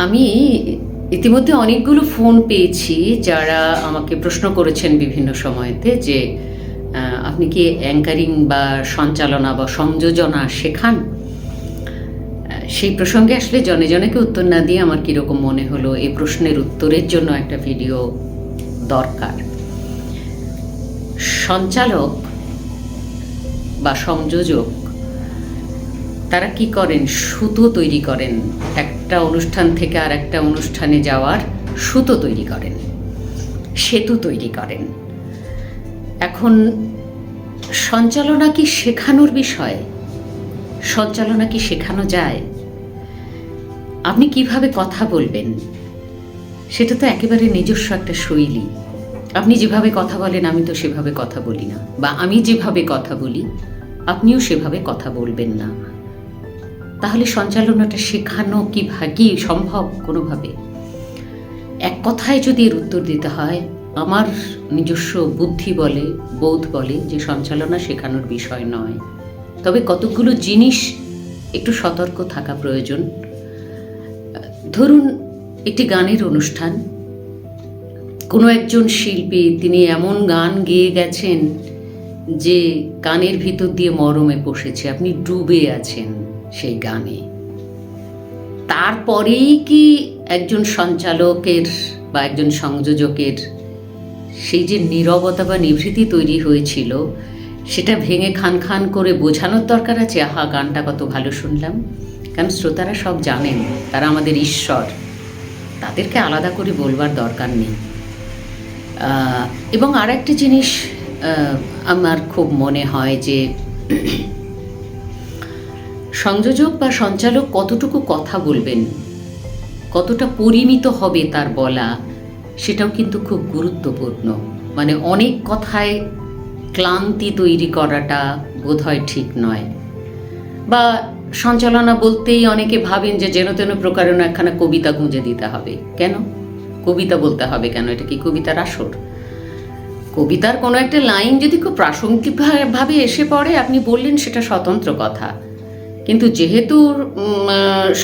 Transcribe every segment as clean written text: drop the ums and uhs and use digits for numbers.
আমি ইতিমধ্যে অনেকগুলো ফোন পেয়েছি যারা আমাকে প্রশ্ন করেছেন বিভিন্ন সময়তে যে আপনি কি অ্যাঙ্কারিং বা সঞ্চালনা বা সংযোজনা শেখান। সেই প্রসঙ্গে আসলে জনে জনেকে উত্তর না দিয়ে আমার কীরকম মনে হলো এই প্রশ্নের উত্তরের জন্য একটা ভিডিও দরকার। সঞ্চালক বা সংযোজক তারা কি করেন? সুতো তৈরি করেন, একটা অনুষ্ঠান থেকে আর একটা অনুষ্ঠানে যাওয়ার সুতো তৈরি করেন, সেতু তৈরি করেন। এখন সঞ্চালনা কি শেখানোর বিষয়? সঞ্চালনা কি শেখানো যায়? আপনি কিভাবে কথা বলবেন সেটা তো একেবারে নিজস্ব একটা শৈলী। আপনি যেভাবে কথা বলেন আমি তো সেভাবে কথা বলি না, বা আমি যেভাবে কথা বলি আপনিও সেভাবে কথা বলবেন না। তাহলে সঞ্চালনাটা শেখানো কি সম্ভব কোনোভাবে? এক কথায় যদি এর উত্তর দিতে হয়, আমার নিজস্ব বুদ্ধি বলে, বোধ বলে যে সঞ্চালনা শেখানোর বিষয় নয়। তবে কতগুলো জিনিস একটু সতর্ক থাকা প্রয়োজন। ধরুন একটি গানের অনুষ্ঠান, কোনো একজন শিল্পী তিনি এমন গান গেয়ে গেছেন যে গানের ভিতর দিয়ে মরমে বসেছে, আপনি ডুবে আছেন সেই গানে। তারপরেই কি একজন সঞ্চালকের বা একজন সংযোজকের সেই যে নীরবতা বা নিভৃতি তৈরি হয়েছিল সেটা ভেঙে খান খান করে বোঝানোর দরকার আছে, আহা গানটা কত ভালো শুনলাম? কারণ শ্রোতারা সব জানেন তারা আমাদের ঈশ্বর, তাদেরকে আলাদা করে বলবার দরকার নেই। এবং আর একটা জিনিস আমার খুব মনে হয় যে সংযোজক বা সঞ্চালক কতটুকু কথা বলবেন, কতটা পরিমিত হবে তার বলা, সেটাও কিন্তু খুব গুরুত্বপূর্ণ। মানে অনেক কথায় ক্লান্তি তৈরি করাটা বোধহয় ঠিক নয়। বা সঞ্চালনা বলতেই অনেকে ভাবেন যে যেন তেন প্রকারেণ একখানা কবিতা গুঁজে দিতে হবে। কেন কবিতা বলতে হবে কেন? এটা কি কবিতার আসর? কবিতার কোনো একটা লাইন যদি খুব প্রাসঙ্গিকভাবে এসে পড়ে আপনি বললেন, সেটা স্বতন্ত্র কথা। কিন্তু যেহেতু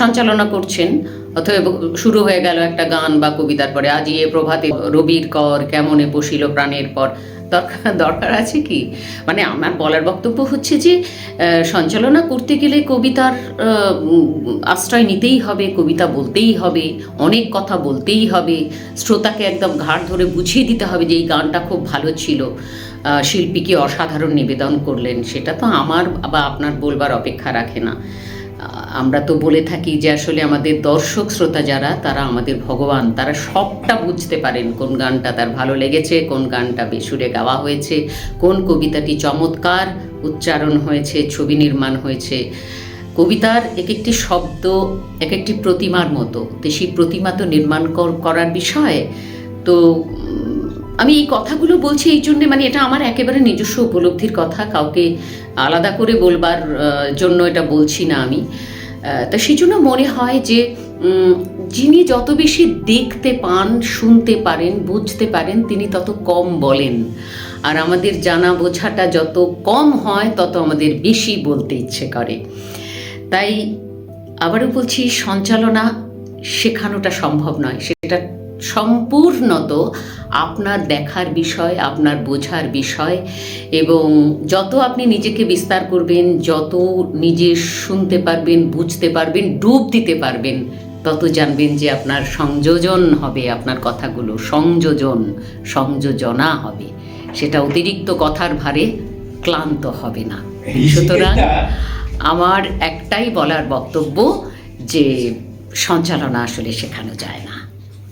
সঞ্চালনা করছেন, অথবা শুরু হয়ে গেল একটা গান বা কবিতার পরে আজি এ প্রভাতে রবির কর কেমনে পশিল প্রাণের পর, দরকার আছে কি? মানে আমার বলার বক্তব্য হচ্ছে যে সঞ্চালনা করতে গেলে কবিতার আশ্রয় নিতেই হবে, কবিতা বলতেই হবে, অনেক কথা বলতেই হবে, শ্রোতাকে একদম ঘাড় ধরে বুঝিয়ে দিতে হবে যে এই গানটা খুব ভালো ছিল, শিল্পীকে অসাধারণ নিবেদন করলেন। সেটা তো আমার বা আপনার বলবার অপেক্ষা রাখে না। আমরা তো বলে থাকি যে আসলে আমাদের দর্শক শ্রোতা যারা, তারা আমাদের ভগবান, তারা সবটা বুঝতে পারেন। কোন গানটা তার ভালো লেগেছে, কোন গানটা বেসুরে গাওয়া হয়েছে, কোন কবিতাটি চমৎকার উচ্চারণ হয়েছে, ছবি নির্মাণ হয়েছে। কবিতার এক একটি শব্দ এক একটি প্রতিমার মতো, তো সেই প্রতিমা তো নির্মাণ করার বিষয়। তো আমি এই কথাগুলো বলছি এই জন্যে, মানে এটা আমার একেবারে নিজস্ব উপলব্ধির কথা, কাউকে আলাদা করে বলবার জন্য এটা বলছি না আমি। তা সেই জন্য মনে হয় যে যিনি যত বেশি দেখতে পান, শুনতে পারেন, বুঝতে পারেন, তিনি তত কম বলেন। আর আমাদের জানা বোঝাটা যত কম হয় তত আমাদের বেশি বলতে ইচ্ছে করে। তাই আবারও বলছি, সঞ্চালনা শেখানোটা সম্ভব নয়। সেটা সম্পূর্ণত আপনার দেখার বিষয়, আপনার বোঝার বিষয়। এবং যত আপনি নিজেকে বিস্তার করবেন, যত নিজে শুনতে পারবেন, বুঝতে পারবেন, ডুব দিতে পারবেন, তত জানবেন যে আপনার সংযোজন হবে, আপনার কথাগুলো সংযোজনা হবে। সেটা অতিরিক্ত কথার ভারে ক্লান্ত হবে না। সুতরাং আমার একটাই বলার বক্তব্য যে সঞ্চালনা আসলে শেখানো যায় না।